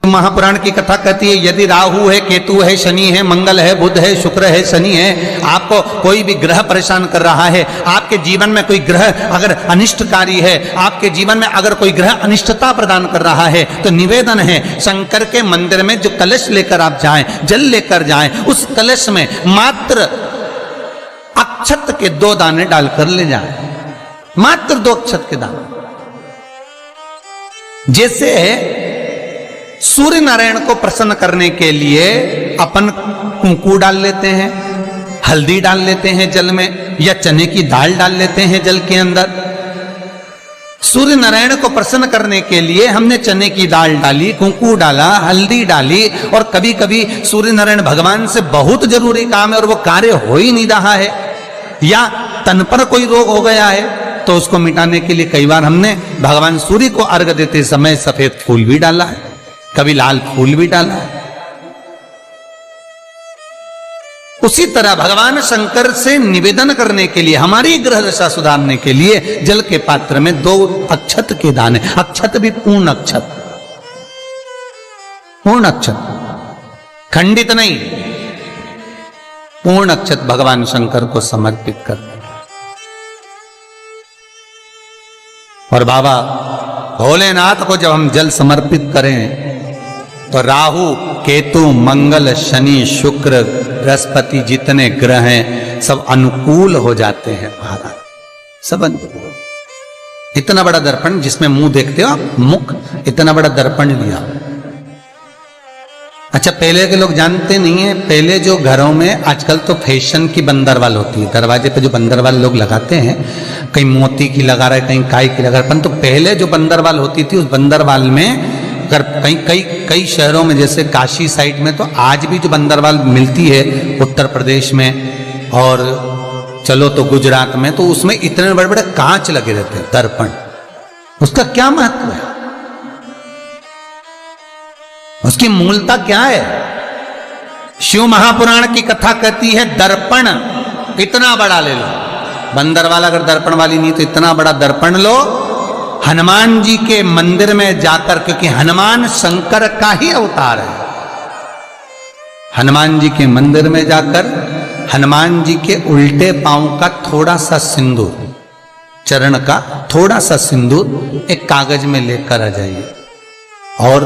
महापुराण की कथा कहती है यदि राहु है, केतु है, शनि है, मंगल है, बुध है, शुक्र है, शनि है, आपको कोई भी ग्रह परेशान कर रहा है, आपके जीवन में कोई ग्रह अगर अनिष्टकारी है, आपके जीवन में अगर कोई ग्रह अनिष्टता प्रदान कर रहा है, तो निवेदन है शंकर के मंदिर में जो कलश लेकर आप जाएं, जल लेकर जाएं, उस कलश में मात्र अक्षत के 2 दाने डालकर ले जाएं, मात्र 2 अक्षत के दाने। जैसे सूर्य नारायण को प्रसन्न करने के लिए अपन कुंकू डाल लेते हैं, हल्दी डाल लेते हैं जल में, या चने की दाल डाल लेते हैं जल के अंदर। सूर्य नारायण को प्रसन्न करने के लिए हमने चने की दाल डाली, कुंकू डाला, हल्दी डाली, और कभी कभी सूर्य नारायण भगवान से बहुत जरूरी काम है और वो कार्य हो ही नहीं रहा है, या तन पर कोई रोग हो गया है, तो उसको मिटाने के लिए कई बार हमने भगवान सूर्य को अर्घ देते समय सफेद फूल भी डाला है, कभी लाल फूल भी डाला है। उसी तरह भगवान शंकर से निवेदन करने के लिए, हमारी ग्रह दशा सुधारने के लिए जल के पात्र में 2 अक्षत के दाने, अक्षत भी पूर्ण अक्षत, पूर्ण अक्षत, खंडित नहीं, पूर्ण अक्षत भगवान शंकर को समर्पित करते। और बाबा भोलेनाथ को जब हम जल समर्पित करें तो राहु, केतु, मंगल, शनि, शुक्र, बृहस्पति जितने ग्रह हैं सब अनुकूल हो जाते हैं महाराज, सब अनुकूल। इतना बड़ा दर्पण जिसमें मुंह देखते हो आप, मुख, इतना बड़ा दर्पण लिया। अच्छा, पहले के लोग जानते नहीं है, पहले जो घरों में, आजकल तो फैशन की बंदरवाल होती है, दरवाजे पे जो बंदरवाल लोग लगाते हैं, कहीं मोती की लगा रहे, कहीं काय की लगा रहे, परंतु पहले जो बंदरवाल होती थी उस बंदरवाल में अगर कई शहरों में, जैसे काशी साइड में, तो आज भी जो बंदरवाल मिलती है उत्तर प्रदेश में, और चलो तो गुजरात में, तो उसमें इतने बड़े बड़े कांच लगे रहते हैं, दर्पण। उसका क्या महत्व है, उसकी मूलता क्या है? शिव महापुराण की कथा कहती है दर्पण इतना बड़ा ले लो, बंदरवाल अगर दर्पण वाली नहीं तो इतना बड़ा दर्पण लो, हनुमान जी के मंदिर में जाकर, क्योंकि हनुमान शंकर का ही अवतार है, हनुमान जी के मंदिर में जाकर हनुमान जी के उल्टे पांव का थोड़ा सा सिंदूर, चरण का थोड़ा सा सिंदूर एक कागज में लेकर आ जाइए, और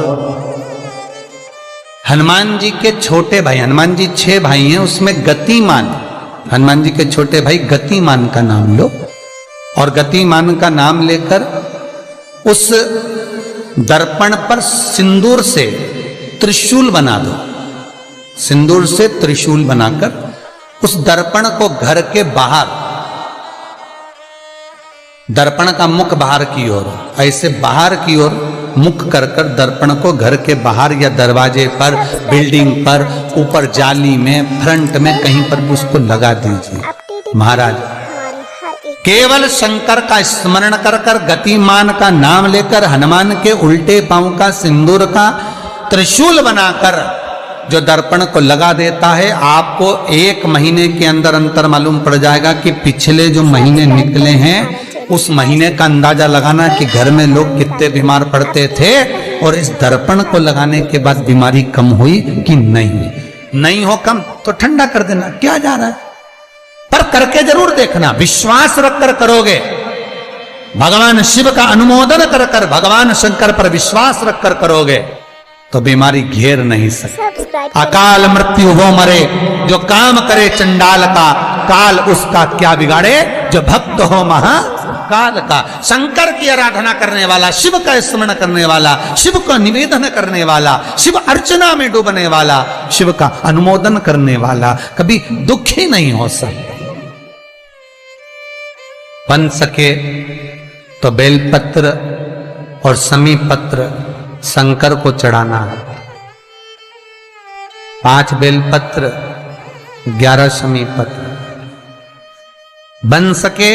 हनुमान जी के छोटे भाई, हनुमान जी 6 भाई हैं, उसमें गतिमान, हनुमान जी के छोटे भाई गतिमान का नाम लो, और गतिमान का नाम लेकर उस दर्पण पर सिंदूर से त्रिशूल बना दो, सिंदूर से त्रिशूल बनाकर उस दर्पण को घर के बाहर, दर्पण का मुख बाहर की ओर, ऐसे बाहर की ओर मुख कर कर दर्पण को घर के बाहर या दरवाजे पर, बिल्डिंग पर, ऊपर जाली में, फ्रंट में, कहीं पर भी उसको लगा दीजिए। महाराज केवल शंकर का स्मरण कर कर, गतिमान का नाम लेकर, हनुमान के उल्टे पांव का सिंदूर का त्रिशूल बनाकर जो दर्पण को लगा देता है, आपको 1 महीने के अंदर अंतर मालूम पड़ जाएगा कि पिछले जो महीने निकले हैं उस महीने का अंदाजा लगाना कि घर में लोग कितने बीमार पड़ते थे, और इस दर्पण को लगाने के बाद बीमारी कम हुई कि नहीं हो कम तो ठंडा कर देना, क्या जा रहा है, पर करके जरूर देखना, विश्वास रखकर करोगे, भगवान शिव का अनुमोदन कर कर, भगवान शंकर पर विश्वास रखकर करोगे तो बीमारी घेर नहीं सकती। अकाल मृत्यु वो मरे जो काम करे चंडाल का, काल उसका क्या बिगाड़े जो भक्त हो महाकाल का। शंकर की आराधना करने वाला, शिव का स्मरण करने वाला, शिव का निवेदन करने वाला, शिव अर्चना में डूबने वाला, शिव का अनुमोदन करने वाला कभी दुखी नहीं हो सकता। बन सके तो बेलपत्र और समी पत्र शंकर को चढ़ाना है, 5 बेलपत्र, 11 समी पत्र, बन सके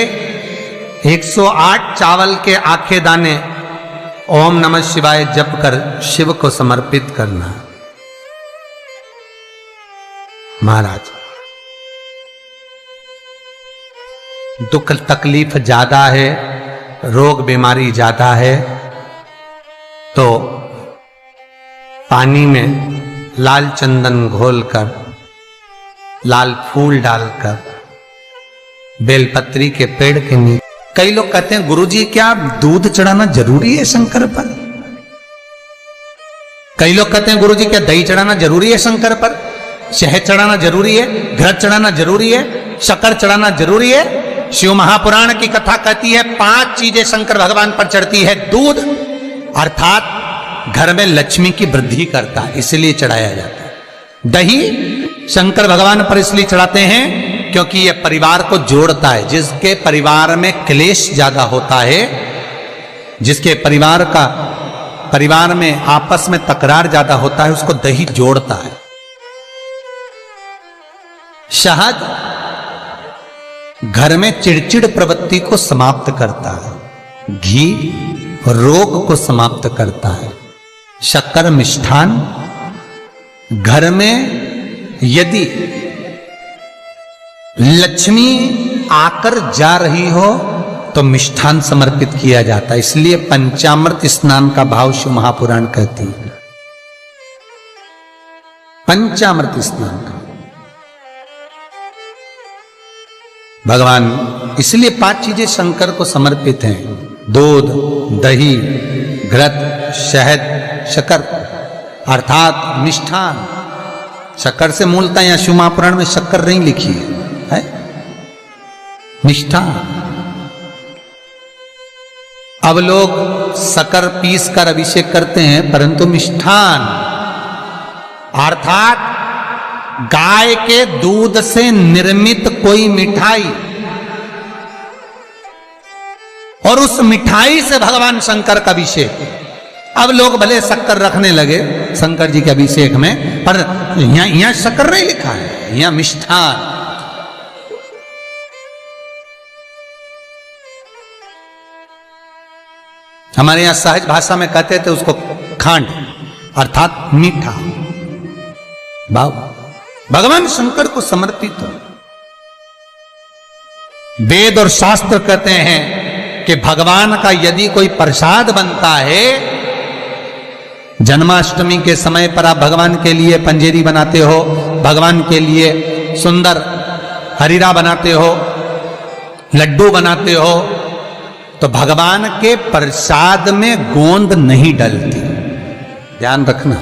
108 चावल के आखे दाने ओम नमः शिवाय जप कर शिव को समर्पित करना। महाराज दुख तकलीफ ज्यादा है, रोग बीमारी ज्यादा है, तो पानी में लाल चंदन घोलकर, लाल फूल डालकर, बेलपत्री के पेड़ के नीचे। कई लोग कहते हैं गुरुजी क्या दूध चढ़ाना जरूरी है शंकर पर? कई लोग कहते हैं गुरुजी क्या दही चढ़ाना जरूरी है शंकर पर? शहद चढ़ाना जरूरी है? घृत चढ़ाना जरूरी है? शक्कर चढ़ाना जरूरी है? शिव महापुराण की कथा कहती है 5 चीजें शंकर भगवान पर चढ़ती है। दूध अर्थात घर में लक्ष्मी की वृद्धि करता है, इसलिए चढ़ाया जाता है। दही शंकर भगवान पर इसलिए चढ़ाते हैं क्योंकि यह परिवार को जोड़ता है। जिसके परिवार में क्लेश ज्यादा होता है, जिसके परिवार में आपस में तकरार ज्यादा होता है, उसको दही जोड़ता है। शहद घर में चिड़चिड़ प्रवृत्ति को समाप्त करता है। घी रोग को समाप्त करता है। शक्कर मिष्ठान घर में यदि लक्ष्मी आकर जा रही हो तो मिष्ठान समर्पित किया जाता है। इसलिए पंचामृत स्नान का भाव शिव महापुराण कहती है। पंचामृत स्नान का भगवान, इसलिए 5 चीजें शंकर को समर्पित हैं। दूध, दही, घृत, शहद, शक्कर अर्थात मिष्ठान। शक्कर से मूलतः यहां शिव महापुराण में शक्कर नहीं लिखी है, मिष्ठान। अब लोग शक्कर पीस कर अभिषेक करते हैं, परंतु मिष्ठान अर्थात गाय के दूध से निर्मित कोई मिठाई, और उस मिठाई से भगवान शंकर का अभिषेक। अब लोग भले शक्कर रखने लगे शंकर जी के अभिषेक में, पर यहां शक्कर नहीं लिखा है, यहां मिष्ठान। हमारे यहां सहज भाषा में कहते थे उसको खांड अर्थात मीठा। भगवान शंकर को समर्पित हो। वेद और शास्त्र कहते हैं कि भगवान का यदि कोई प्रसाद बनता है, जन्माष्टमी के समय पर आप भगवान के लिए पंजेरी बनाते हो, भगवान के लिए सुंदर हरीरा बनाते हो, लड्डू बनाते हो, तो भगवान के प्रसाद में गोंद नहीं डलती। ध्यान रखना,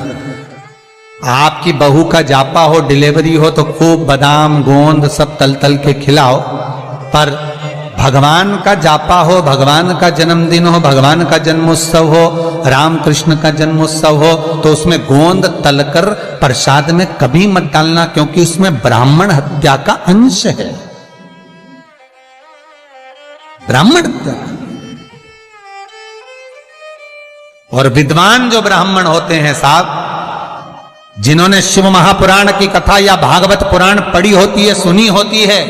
आपकी बहू का जापा हो, डिलीवरी हो, तो खूब बादाम गोंद सब तल तल के खिलाओ, पर भगवान का जापा हो, भगवान का जन्मदिन हो, भगवान का जन्मोत्सव हो, राम कृष्ण का जन्मोत्सव हो, तो उसमें गोंद तलकर प्रसाद में कभी मत डालना, क्योंकि उसमें ब्राह्मण हत्या का अंश है। ब्राह्मण हत्या। और विद्वान जो ब्राह्मण होते हैं साहब, जिन्होंने शिव महापुराण की कथा या भागवत पुराण पढ़ी होती है, सुनी होती है,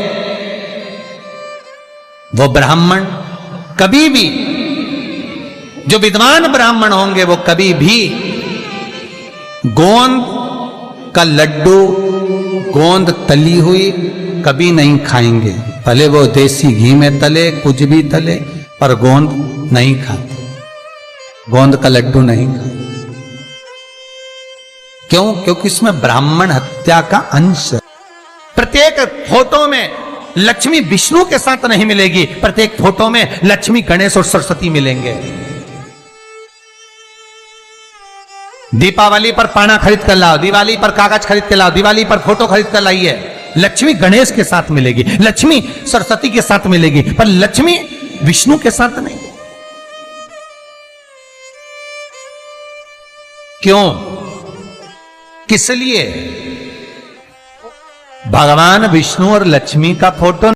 वो ब्राह्मण कभी भी, जो विद्वान ब्राह्मण होंगे, वो कभी भी गोंद का लड्डू, गोंद तली हुई कभी नहीं खाएंगे। भले वो देसी घी में तले, कुछ भी तले, पर गोंद नहीं खाते, गोंद का लड्डू नहीं खाते। क्यों? क्योंकि इसमें ब्राह्मण हत्या का अंश है। प्रत्येक फोटो में लक्ष्मी विष्णु के साथ नहीं मिलेगी, प्रत्येक फोटो में लक्ष्मी गणेश और सरस्वती मिलेंगे। दीपावली पर पाना खरीद कर लाओ, दिवाली पर कागज खरीद कर लाओ, दिवाली पर फोटो खरीद कर लाइए, लक्ष्मी गणेश के साथ मिलेगी, लक्ष्मी सरस्वती के साथ मिलेगी, पर लक्ष्मी विष्णु के साथ नहीं। क्यों? किस लिए? भगवान विष्णु और लक्ष्मी का फोटो